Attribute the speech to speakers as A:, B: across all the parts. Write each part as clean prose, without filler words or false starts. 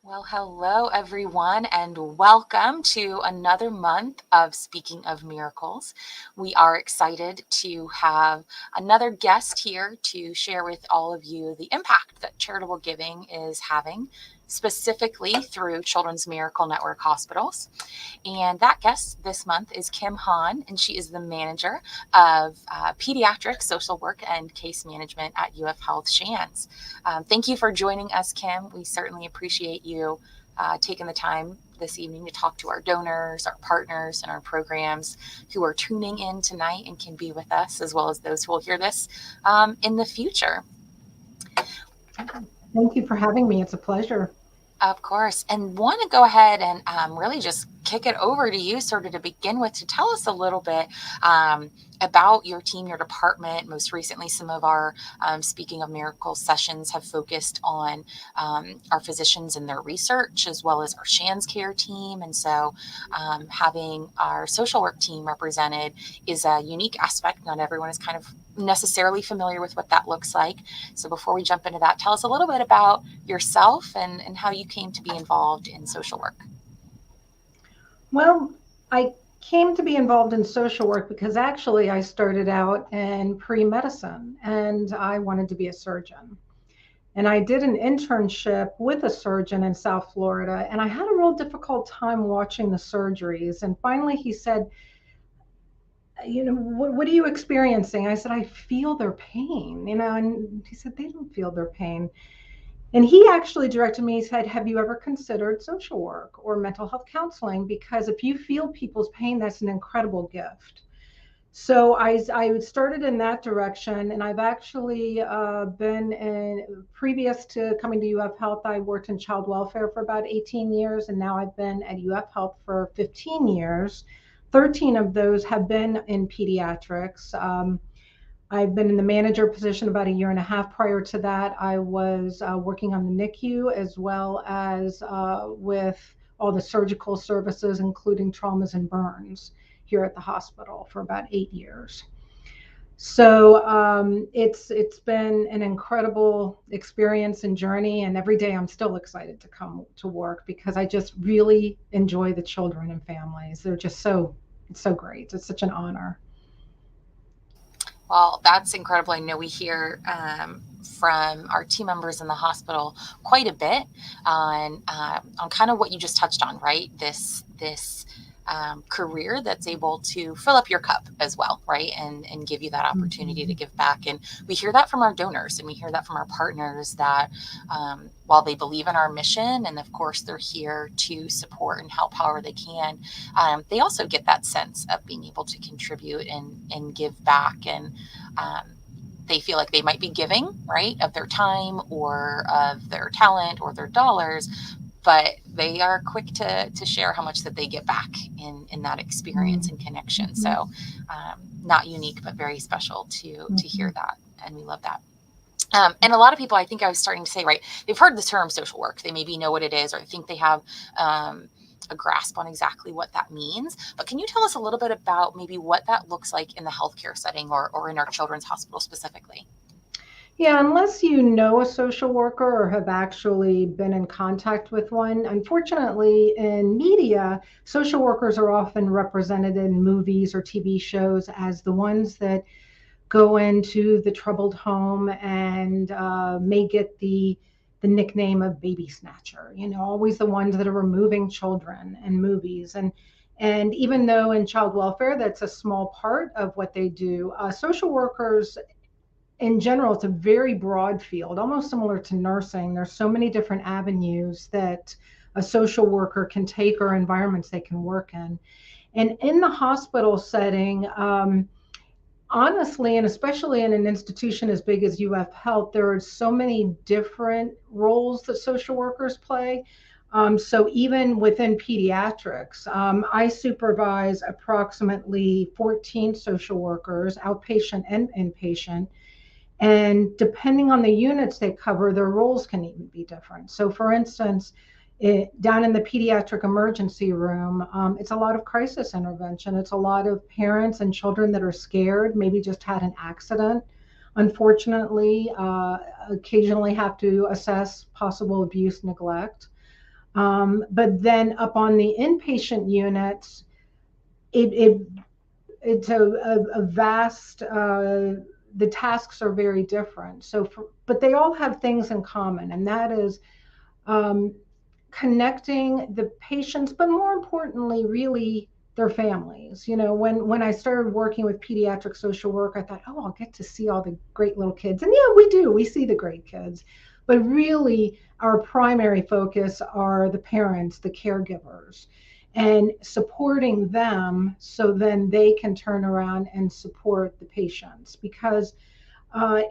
A: Well, hello, everyone, and welcome to another month of Speaking of Miracles. We are excited to have another guest here to share with all of you the impact that charitable giving is having, specifically through Children's Miracle Network hospitals. And that guest this month is Kim Hahn, and she is the manager of pediatric social work and case management at UF Health Shands. Thank you for joining us, Kim. We certainly appreciate you taking the time this evening to talk to our donors, our partners, and our programs who are tuning in tonight and can be with us, as well as those who will hear this in the future.
B: Thank you for having me. It's a pleasure.
A: Of course. And want to go ahead and really just kick it over to you, sort of to begin with, to tell us a little bit about your team, your department. Most recently, some of our Speaking of Miracles sessions have focused on our physicians and their research, as well as our Shands care team. And so having our social work team represented is a unique aspect. Not everyone is kind of necessarily familiar with what that looks like. So before we jump into that, tell us a little bit about yourself and how you came to be involved in social work.
B: Well, I came to be involved in social work because actually I started out in pre-medicine and I wanted to be a surgeon. And I did an internship with a surgeon in South Florida, and I had a real difficult time watching the surgeries. And finally he said, what are you experiencing? I said, I feel their pain, and he said, they don't feel their pain. And he actually directed me, he said, have you ever considered social work or mental health counseling? Because if you feel people's pain, that's an incredible gift. So I started in that direction, and I've actually been in, previous to coming to UF Health, I worked in child welfare for about 18 years, and now I've been at UF Health for 15 years. 13 of those have been in pediatrics. I've been in the manager position about a year and a half. Prior to that, I was working on the NICU as well as with all the surgical services, including traumas and burns here at the hospital for about 8 years. So it's been an incredible experience and journey, and every day I'm still excited to come to work because I just really enjoy the children and families. They're just it's so great. It's such an honor.
A: Well, that's incredible. I know we hear from our team members in the hospital quite a bit on kind of what you just touched on, right? This career that's able to fill up your cup as well, right? And give you that opportunity to give back. And we hear that from our donors and we hear that from our partners that while they believe in our mission, and of course they're here to support and help however they can, they also get that sense of being able to contribute and give back. And they feel like they might be giving, right, of their time or of their talent or their dollars, but they are quick to share how much that they get back in that experience and connection. So not unique, but very special to hear that. And we love that. And a lot of people, I think I was starting to say, right, they've heard the term social work. They maybe know what it is, or I think they have a grasp on exactly what that means. But can you tell us a little bit about maybe what that looks like in the healthcare setting or in our children's hospital specifically?
B: Yeah, unless you know a social worker or have actually been in contact with one, unfortunately, in media, social workers are often represented in movies or TV shows as the ones that go into the troubled home and may get the nickname of baby snatcher. Always the ones that are removing children in movies. And even though in child welfare that's a small part of what they do, social workers in general, it's a very broad field, almost similar to nursing. There's so many different avenues that a social worker can take or environments they can work in. And in the hospital setting, honestly, and especially in an institution as big as UF Health, there are so many different roles that social workers play. So even within pediatrics, I supervise approximately 14 social workers, outpatient and inpatient. And depending on the units they cover, their roles can even be different. So, for instance, down in the pediatric emergency room, it's a lot of crisis intervention. It's a lot of parents and children that are scared, maybe just had an accident. Unfortunately, occasionally have to assess possible abuse, neglect. But then up on the inpatient units, it, it it's a vast, the tasks are very different. But they all have things in common, and that is um, connecting the patients, but more importantly, really their families. When I started working with pediatric social work, I thought, oh, I'll get to see all the great little kids. And yeah, we do. We see the great kids. But really, our primary focus are the parents, the caregivers, and supporting them so then they can turn around and support the patients. Because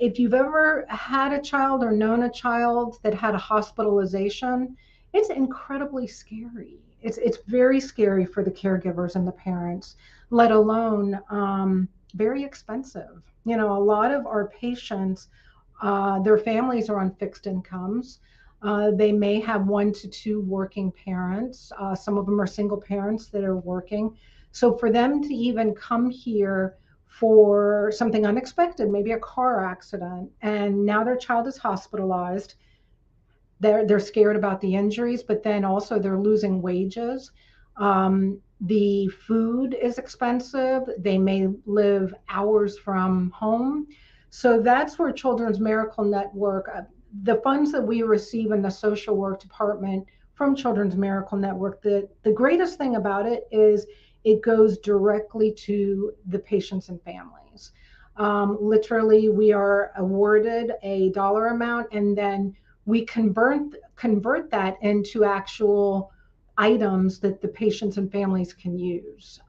B: if you've ever had a child or known a child that had a hospitalization, it's incredibly scary. It's very scary for the caregivers and the parents, let alone very expensive. A lot of our patients, their families are on fixed incomes. They may have 1 to 2 working parents. Some of them are single parents that are working. So for them to even come here for something unexpected, maybe a car accident, and now their child is hospitalized. They're scared about the injuries, but then also they're losing wages. The food is expensive. They may live hours from home. So that's where Children's Miracle Network, the funds that we receive in the social work department from Children's Miracle Network, the greatest thing about it is it goes directly to the patients and families. Literally, we are awarded a dollar amount, and then we convert that into actual items that the patients and families can use.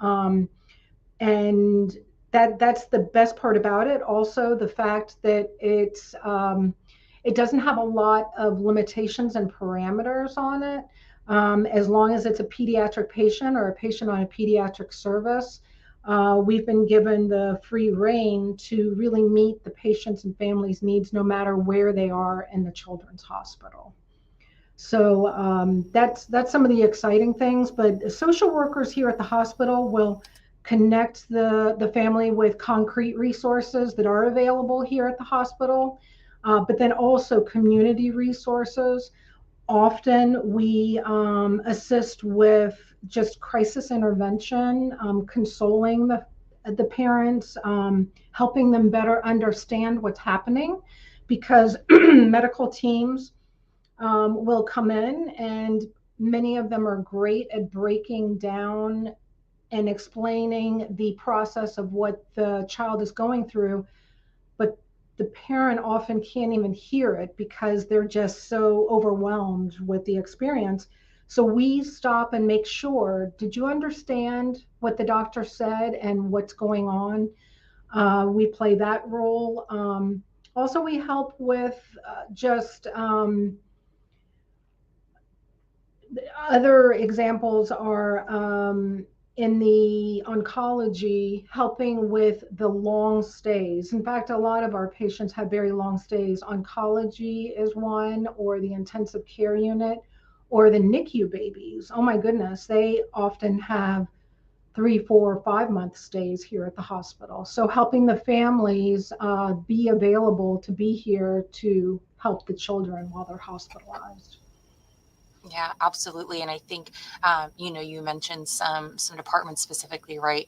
B: And that's the best part about it. Also, the fact that it doesn't have a lot of limitations and parameters on it. As long as it's a pediatric patient or a patient on a pediatric service, we've been given the free reign to really meet the patients and families' needs no matter where they are in the children's hospital. So that's some of the exciting things. But social workers here at the hospital will connect the family with concrete resources that are available here at the hospital, but then also community resources. Often we assist with just crisis intervention, consoling the parents, helping them better understand what's happening, because medical teams will come in, and many of them are great at breaking down and explaining the process of what the child is going through, but the parent often can't even hear it because they're just so overwhelmed with the experience. So we stop and make sure, did you understand what the doctor said and what's going on? We play that role. Also, we help with just other examples are in the oncology, helping with the long stays. In fact, a lot of our patients have very long stays. Oncology is one, or the intensive care unit, or the NICU babies. Oh my goodness, they often have 3, 4, 5 month stays here at the hospital. So helping the families be available to be here to help the children while they're hospitalized.
A: Yeah, absolutely. And I think, you mentioned some departments specifically, right?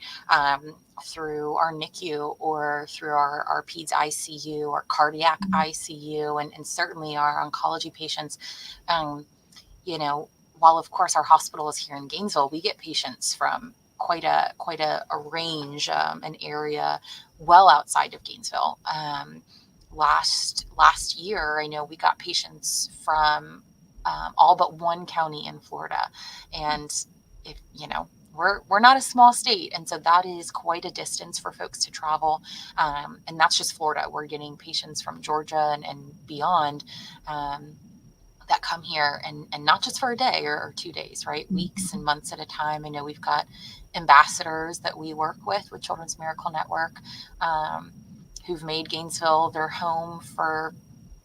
A: Through our NICU or through our PEDS ICU or cardiac ICU, and certainly our oncology patients. Um, while of course our hospital is here in Gainesville, we get patients from quite a range, an area well outside of Gainesville. Last year, I know we got patients from all but one county in Florida, and if we're not a small state, and so that is quite a distance for folks to travel, and that's just Florida. We're getting patients from Georgia and beyond. That come here, and not just for a day or 2 days, right? Weeks and months at a time. I know we've got ambassadors that we work with Children's Miracle Network, who've made Gainesville their home for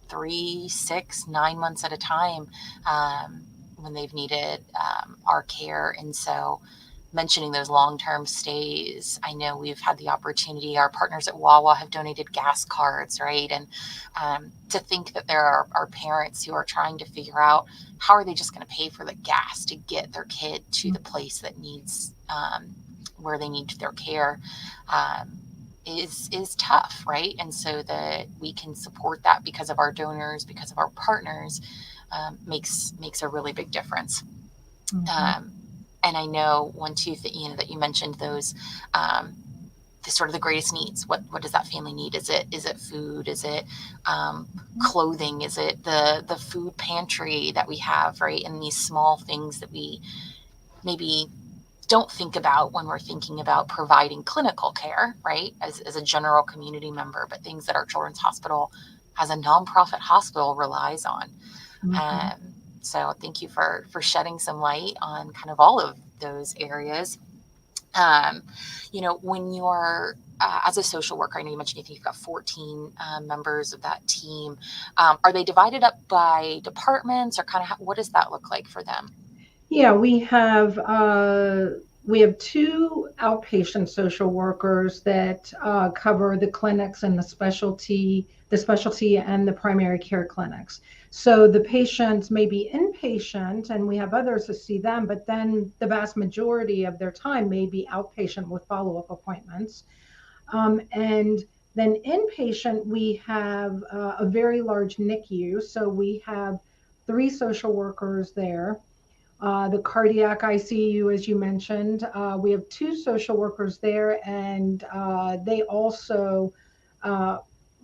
A: 3, 6, 9 months at a time, when they've needed our care. And so mentioning those long-term stays, I know we've had the opportunity, our partners at Wawa have donated gas cards, right? And to think that there are parents who are trying to figure out how are they just going to pay for the gas to get their kid to the place that needs, where they need their care, is tough, right? And so that we can support that because of our donors, because of our partners, makes a really big difference.
B: Mm-hmm.
A: And I know one too that that you mentioned those, the sort of the greatest needs. What does that family need? Is it food? Is it clothing? Is it the food pantry that we have, right? And these small things that we maybe don't think about when we're thinking about providing clinical care, right? As a general community member, but things that our children's hospital, as a nonprofit hospital, relies on.
B: Mm-hmm.
A: Um, so thank you for shedding some light on kind of all of those areas. Um, when you're as a social worker, I know you mentioned you think you've got 14 members of that team. Are they divided up by departments, or kind of what does that look like for them?
B: Yeah, we have two outpatient social workers that cover the clinics and the specialty and the primary care clinics. So the patients may be inpatient, and we have others to see them, but then the vast majority of their time may be outpatient with follow-up appointments. And then inpatient, we have a very large NICU, so we have three social workers there. The cardiac ICU, as you mentioned, we have two social workers there, and they also uh,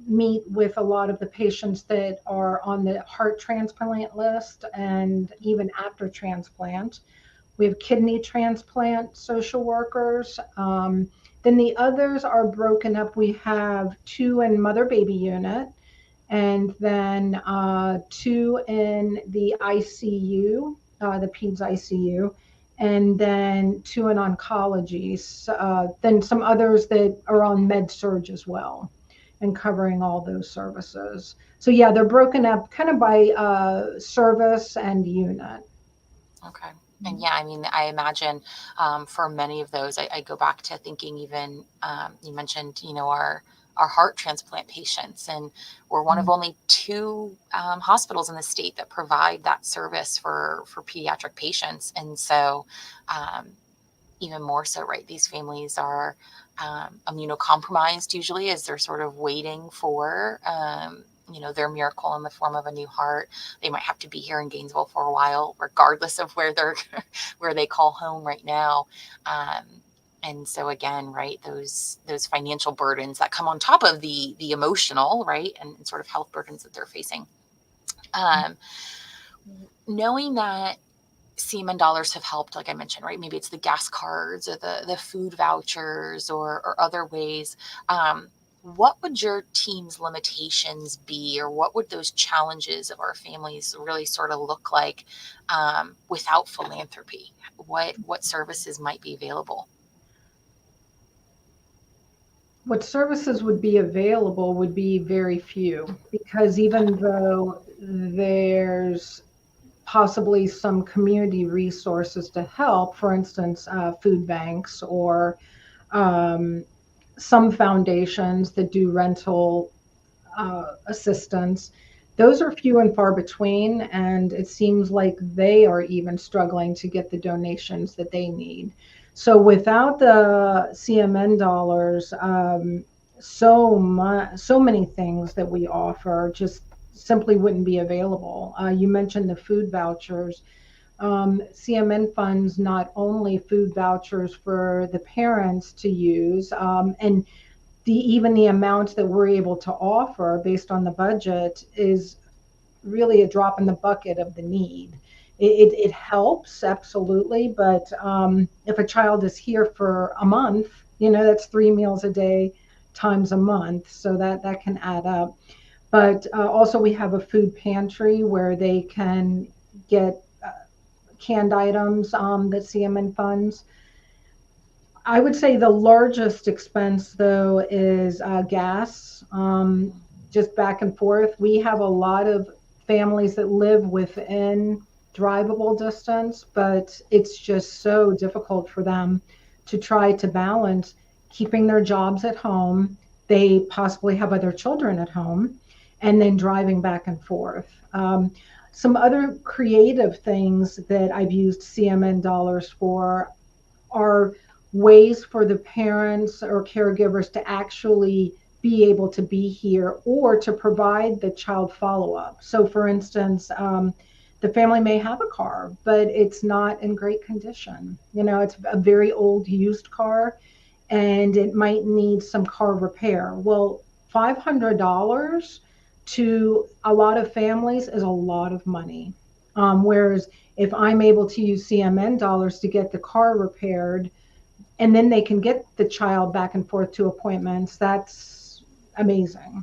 B: meet with a lot of the patients that are on the heart transplant list and even after transplant. We have kidney transplant social workers. Then the others are broken up. We have two in mother baby unit, and then two in the ICU, the PEDS ICU, and then two in oncology. Then some others that are on med surge as well, and covering all those services. So yeah, they're broken up kind of by service and unit.
A: Okay. And yeah, I mean, I imagine for many of those, I go back to thinking even, you mentioned, our heart transplant patients, and we're one of only two hospitals in the state that provide that service for pediatric patients. And so, um, even more so, right? These families are immunocompromised usually as they're sort of waiting for, their miracle in the form of a new heart. They might have to be here in Gainesville for a while, regardless of where they're where they call home right now. And so again, right, those financial burdens that come on top of the emotional, right, and sort of health burdens that they're facing. Um, Knowing that CMN dollars have helped, like I mentioned, right? Maybe it's the gas cards or the food vouchers or other ways. What would your team's limitations be, or what would those challenges of our families really sort of look like without philanthropy? What services might be available?
B: What services would be available would be very few, because
A: Okay.
B: even though there's possibly some community resources to help, for instance, food banks or um, some foundations that do rental assistance. Those are few and far between, and it seems like they are even struggling to get the donations that they need. So without the CMN dollars, so many things that we offer just simply wouldn't be available. You mentioned the food vouchers. CMN funds not only food vouchers for the parents to use, and even the amount that we're able to offer based on the budget is really a drop in the bucket of the need. It helps absolutely, but if a child is here for a month, that's 3 meals a day times a month, so that can add up. But also we have a food pantry where they can get canned items that CMN funds. I would say the largest expense, though, is gas, just back and forth. We have a lot of families that live within drivable distance, but it's just so difficult for them to try to balance keeping their jobs at home. They possibly have other children at home, and then driving back and forth. Some other creative things that I've used CMN dollars for are ways for the parents or caregivers to actually be able to be here or to provide the child follow up. So, for instance, the family may have a car, but it's not in great condition. You know, it's a very old used car and it might need some car repair. Well, $500 to a lot of families is a lot of money. Whereas if I'm able to use CMN dollars to get the car repaired, and then they can get the child back and forth to appointments, that's amazing.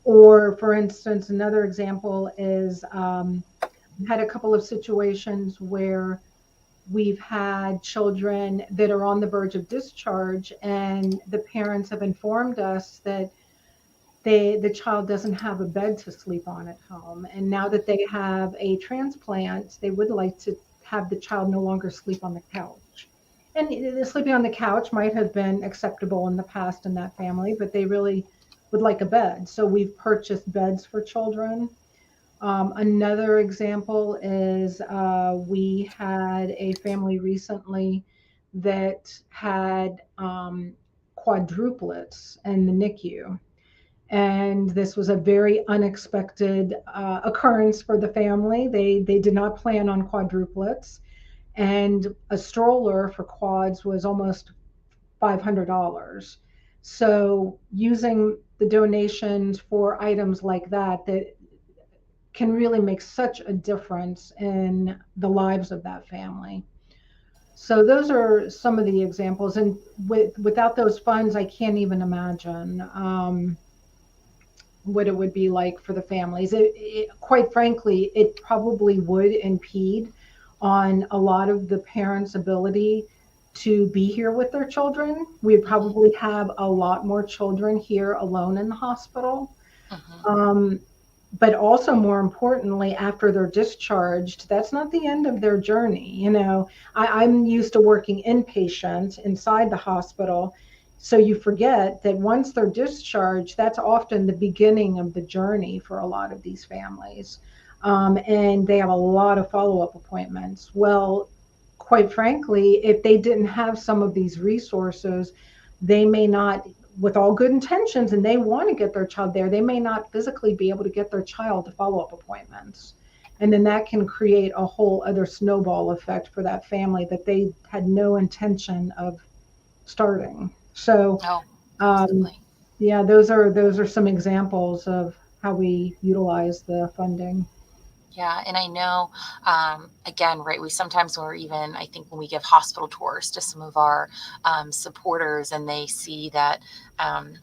B: Or, for instance, another example is I've had a couple of situations where we've had children that are on the verge of discharge, and the parents have informed us that the child doesn't have a bed to sleep on at home. And now that they have a transplant, they would like to have the child no longer sleep on the couch. And sleeping on the couch might have been acceptable in the past in that family, but they really would like a bed. So we've purchased beds for children. Another example is we had a family recently that had quadruplets in the NICU. And this was a very unexpected occurrence for the family. They did not plan on quadruplets, and a stroller for quads was almost $500. So using the donations for items like that can really make such a difference in the lives of that family. So those are some of the examples, and without those funds, I can't even imagine what it would be like for the families. Quite frankly, it probably would impede on a lot of the parents' ability to be here with their children. We'd probably have a lot more children here alone in the hospital.
A: Mm-hmm.
B: Um, but also, more importantly, after they're discharged, that's not the end of their journey. You know, I'm used to working inpatient inside the hospital. So you forget that once they're discharged, that's often the beginning of the journey for a lot of these families. And they have a lot of follow up appointments. Well, quite frankly, if they didn't have some of these resources, they may not, with all good intentions, and they want to get their child there, they may not physically be able to get their child to follow up appointments. And then that can create a whole other snowball effect for that family that they had no intention of starting. So,
A: Oh,
B: um,
A: absolutely.
B: yeah, those are some examples of how we utilize the funding.
A: Yeah, and I know, again, right, we sometimes, or even I think when we give hospital tours to some of our supporters and they see that, um,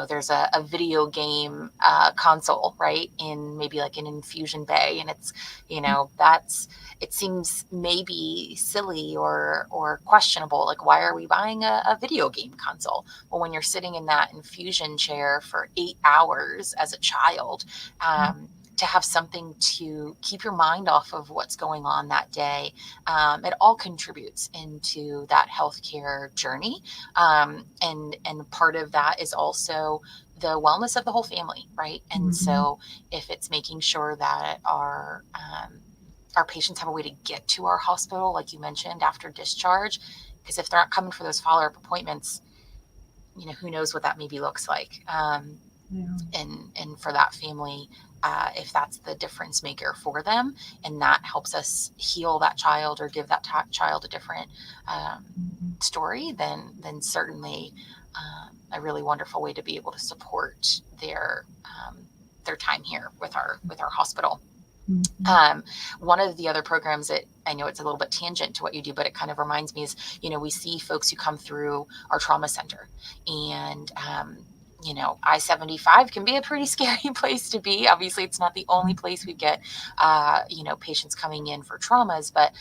A: there's a video game console, right, in maybe like an infusion bay, and it's, it seems maybe silly or questionable. Like, why are we buying a video game console? Well, when you're sitting in that infusion chair for 8 hours as a child, to have something to keep your mind off of what's going on that day. It all contributes into that healthcare journey. And part of that is also the wellness of the whole family, right? And
B: Mm-hmm.
A: so if it's making sure that our patients have a way to get to our hospital, like you mentioned, after discharge, because if they're not coming for those follow-up appointments, who knows what that maybe looks like.
B: Yeah.
A: And for that family, if that's the difference maker for them, and that helps us heal that child or give that child a different
B: Mm-hmm.
A: story, then certainly a really wonderful way to be able to support their time here with our hospital.
B: Mm-hmm.
A: Um, One of the other programs that I know it's a little bit tangent to what you do, but it kind of reminds me is, we see folks who come through our trauma center, and I-75 can be a pretty scary place to be. Obviously, it's not the only place we get, patients coming in for traumas, but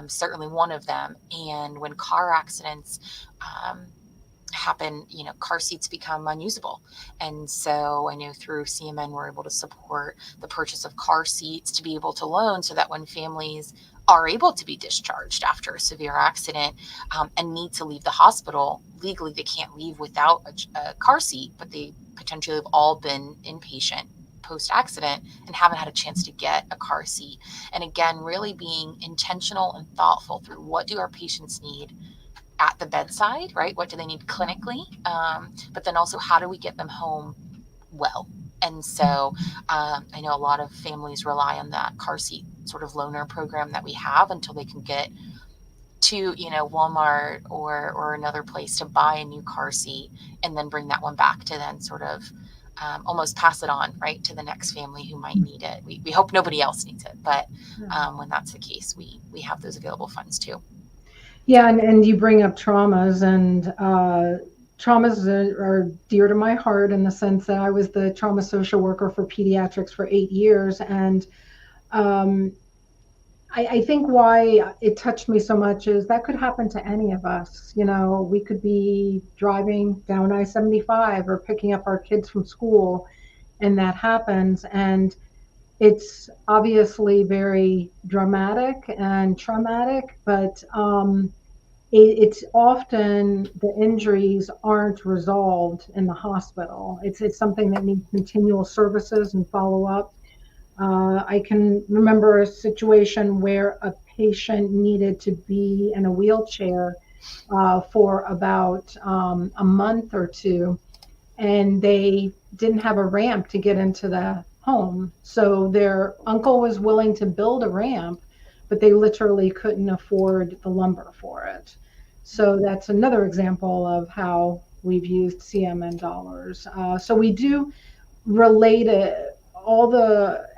A: certainly one of them. And when car accidents happen, car seats become unusable. And so I know through CMN, we're able to support the purchase of car seats to be able to loan, so that when families are able to be discharged after a severe accident, and need to leave the hospital, legally they can't leave without a car seat, but they potentially have all been inpatient post accident and haven't had a chance to get a car seat. And again, really being intentional and thoughtful through what do our patients need at the bedside, right? What do they need clinically? But then also, how do we get them home well? And so I know a lot of families rely on that car seat sort of loaner program that we have until they can get to, Walmart or another place to buy a new car seat, and then bring that one back to then sort of almost pass it on, right, to the next family who might need it. We hope nobody else needs it, but when that's the case, we have those available funds too.
B: Yeah, and you bring up traumas, and traumas are dear to my heart in the sense that I was the trauma social worker for pediatrics for 8 years. And um, I think why it touched me so much is that could happen to any of us. We could be driving down I-75 or picking up our kids from school, and that happens. And it's obviously very dramatic and traumatic, but it's often the injuries aren't resolved in the hospital. It's something that needs continual services and follow up. I can remember a situation where a patient needed to be in a wheelchair for about a month or two, and they didn't have a ramp to get into the home. So their uncle was willing to build a ramp, but they literally couldn't afford the lumber for it. So that's another example of how we've used CMN dollars. So we do relate it,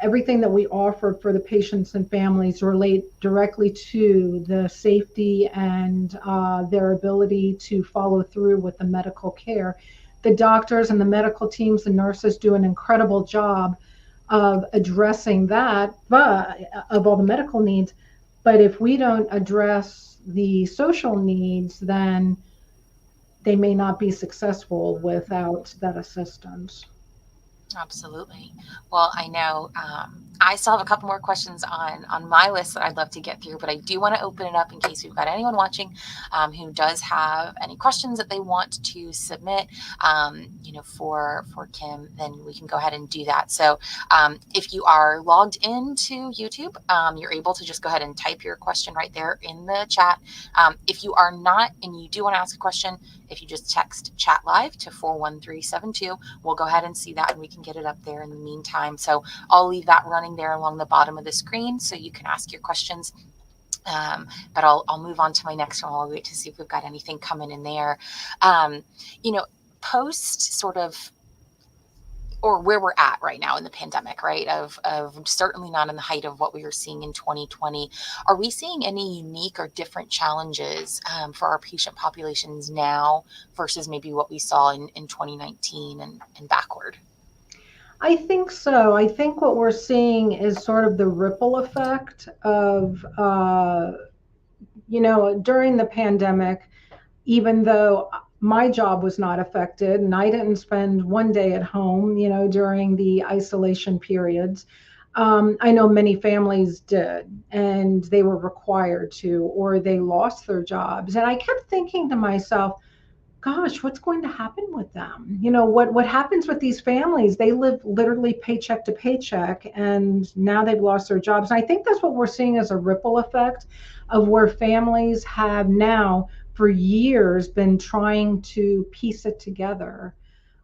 B: everything that we offer for the patients and families relate directly to the safety and their ability to follow through with the medical care. The doctors and the medical teams and nurses do an incredible job of addressing that, but of all the medical needs. But if we don't address the social needs, then they may not be successful without that assistance.
A: Absolutely. Well, I know I still have a couple more questions on my list that I'd love to get through, but I do want to open it up in case we've got anyone watching who does have any questions that they want to submit, for Kim. Then we can go ahead and do that. So if you are logged into YouTube, you're able to just go ahead and type your question right there in the chat. If you are not and you do want to ask a question, if you just text chat live to 41372, we'll go ahead and see that and we can get it up there in the meantime. So I'll leave that running there along the bottom of the screen so you can ask your questions. But I'll move on to my next one. I'll wait to see if we've got anything coming in there. Post sort of, or where we're at right now in the pandemic, right? Of certainly not in the height of what we were seeing in 2020. Are we seeing any unique or different challenges for our patient populations now versus maybe what we saw in 2019 and backward?
B: I think so. I think what we're seeing is sort of the ripple effect of, during the pandemic, even though my job was not affected and I didn't spend one day at home, during the isolation periods. I know many families did, and they were required to, or they lost their jobs. And I kept thinking to myself, gosh, what's going to happen with them? What happens with these families? They live literally paycheck to paycheck, and now they've lost their jobs. And I think that's what we're seeing as a ripple effect of where families have now for years been trying to piece it together.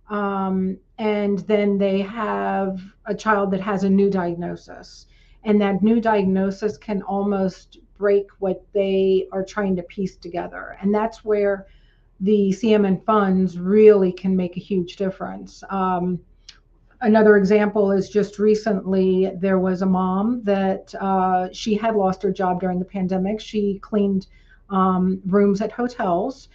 B: And then they have a child that has a new diagnosis. And that new diagnosis can almost break what they are trying to piece together. And that's where the CMN funds really can make a huge difference. Another example is just recently there was a mom that she had lost her job during the pandemic. She cleaned rooms at hotels,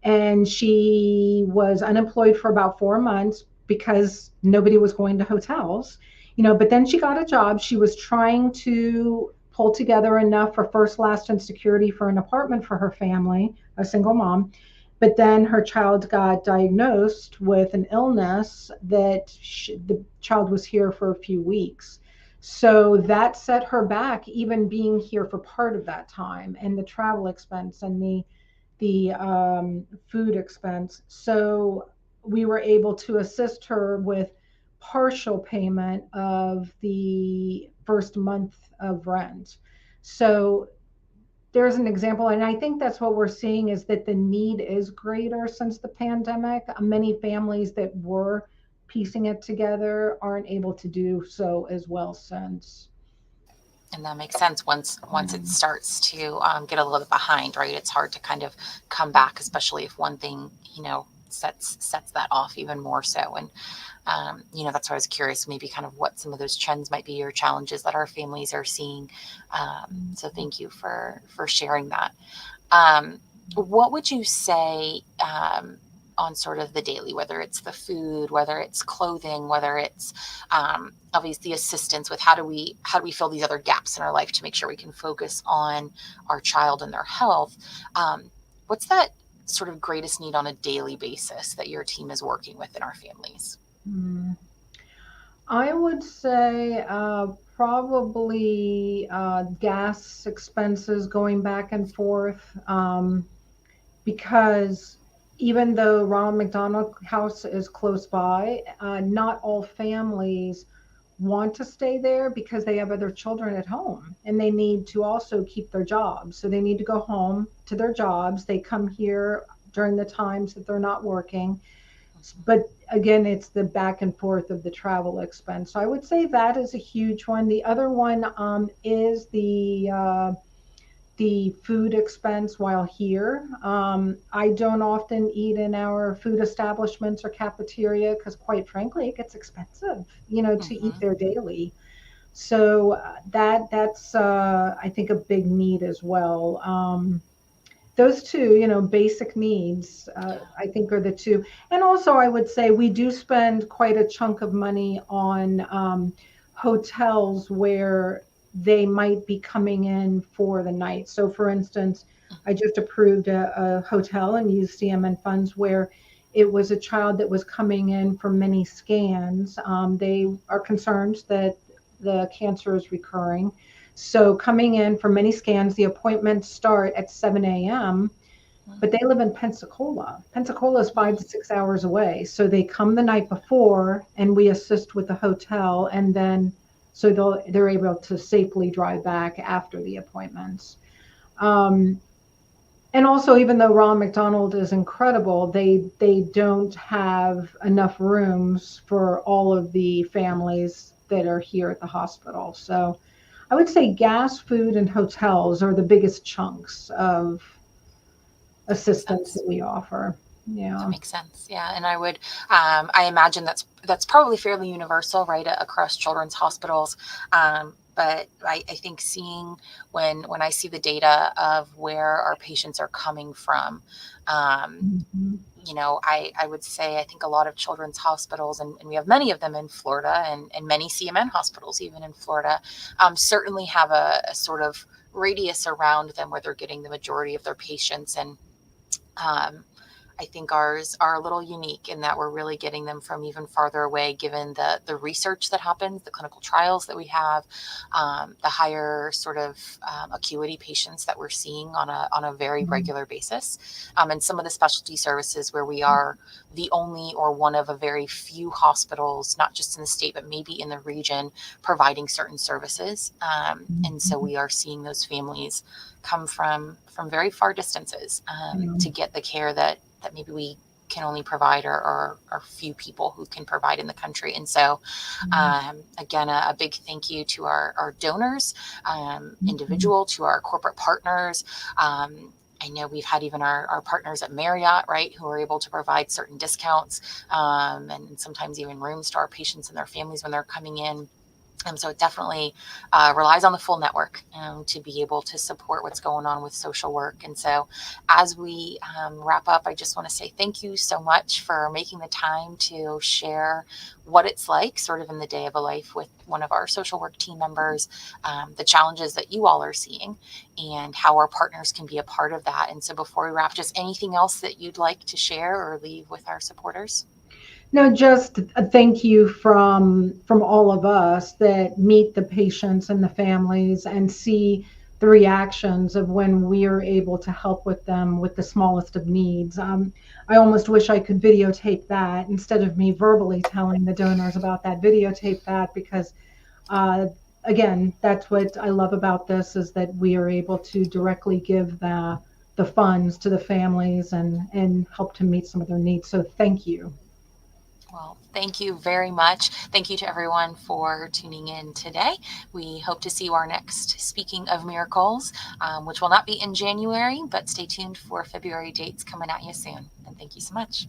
B: and she was unemployed for about 4 months because nobody was going to hotels. But then she got a job. She was trying to pull together enough for first, last, and security for an apartment for her family, a single mom. But then her child got diagnosed with an illness that the child was here for a few weeks. So that set her back, even being here for part of that time, and the travel expense and the food expense. So we were able to assist her with partial payment of the first month of rent. So there's an example, and I think that's what we're seeing, is that the need is greater since the pandemic. Many families that were piecing it together aren't able to do so as well since.
A: And that makes sense. Once it starts to get a little bit behind, right? It's hard to kind of come back, especially if one thing, sets that off even more so. And that's why I was curious, maybe kind of what some of those trends might be or challenges that our families are seeing. So thank you for sharing that. What would you say on sort of the daily, whether it's the food, whether it's clothing, whether it's obviously assistance with how do we fill these other gaps in our life to make sure we can focus on our child and their health? What's that sort of greatest need on a daily basis that your team is working with in our families?
B: I would say probably gas expenses going back and forth, because even though Ronald McDonald House is close by, not all families want to stay there because they have other children at home and they need to also keep their jobs. So they need to go home to their jobs. They come here during the times that they're not working. But again, it's the back and forth of the travel expense. So I would say that is a huge one. The other one is the food expense while here. I don't often eat in our food establishments or cafeteria because, quite frankly, it gets expensive, to eat there daily. So that's I think a big need as well. Those two, basic needs, I think are the two. And also, I would say we do spend quite a chunk of money on hotels where they might be coming in for the night. So, for instance, I just approved a hotel in UCMN funds where it was a child that was coming in for many scans. They are concerned that the cancer is recurring. So coming in for many scans, the appointments start at 7 a.m., but they live in Pensacola. Pensacola is 5 to 6 hours away. So they come the night before and we assist with the hotel, and then so they're able to safely drive back after the appointments. And also, even though Ron McDonald is incredible, they don't have enough rooms for all of the families that are here at the hospital. So I would say gas, food, and hotels are the biggest chunks of assistance that we offer.
A: That
B: Yeah.
A: makes sense. Yeah. And I imagine that's probably fairly universal, right, across children's hospitals. But I think seeing when I see the data of where our patients are coming from,
B: Mm-hmm.
A: I would say I think a lot of children's hospitals, and we have many of them in Florida, and many CMN hospitals, even in Florida, certainly have a sort of radius around them where they're getting the majority of their patients. And I think ours are a little unique in that we're really getting them from even farther away, given the research that happens, the clinical trials that we have, the higher sort of acuity patients that we're seeing on a very regular basis, and some of the specialty services where we are the only or one of a very few hospitals, not just in the state, but maybe in the region, providing certain services. And so we are seeing those families come from very far distances to get the care that maybe we can only provide or few people who can provide in the country. And so, again, a big thank you to our donors, individual, to our corporate partners. I know we've had even our partners at Marriott, right, who are able to provide certain discounts and sometimes even rooms to our patients and their families when they're coming in. So it definitely relies on the full network to be able to support what's going on with social work. And so as we wrap up, I just want to say thank you so much for making the time to share what it's like sort of in the day of a life with one of our social work team members, the challenges that you all are seeing, and how our partners can be a part of that. And so before we wrap, just anything else that you'd like to share or leave with our supporters?
B: No, just a thank you from all of us that meet the patients and the families and see the reactions of when we are able to help with them with the smallest of needs. I almost wish I could videotape that instead of me verbally telling the donors about that. Videotape that because, uh, again, that's what I love about this is that we are able to directly give the funds to the families and help to meet some of their needs. So thank you.
A: Well, thank you very much. Thank you to everyone for tuning in today. We hope to see you our next Speaking of Miracles, which will not be in January, but stay tuned for February dates coming at you soon. And thank you so much.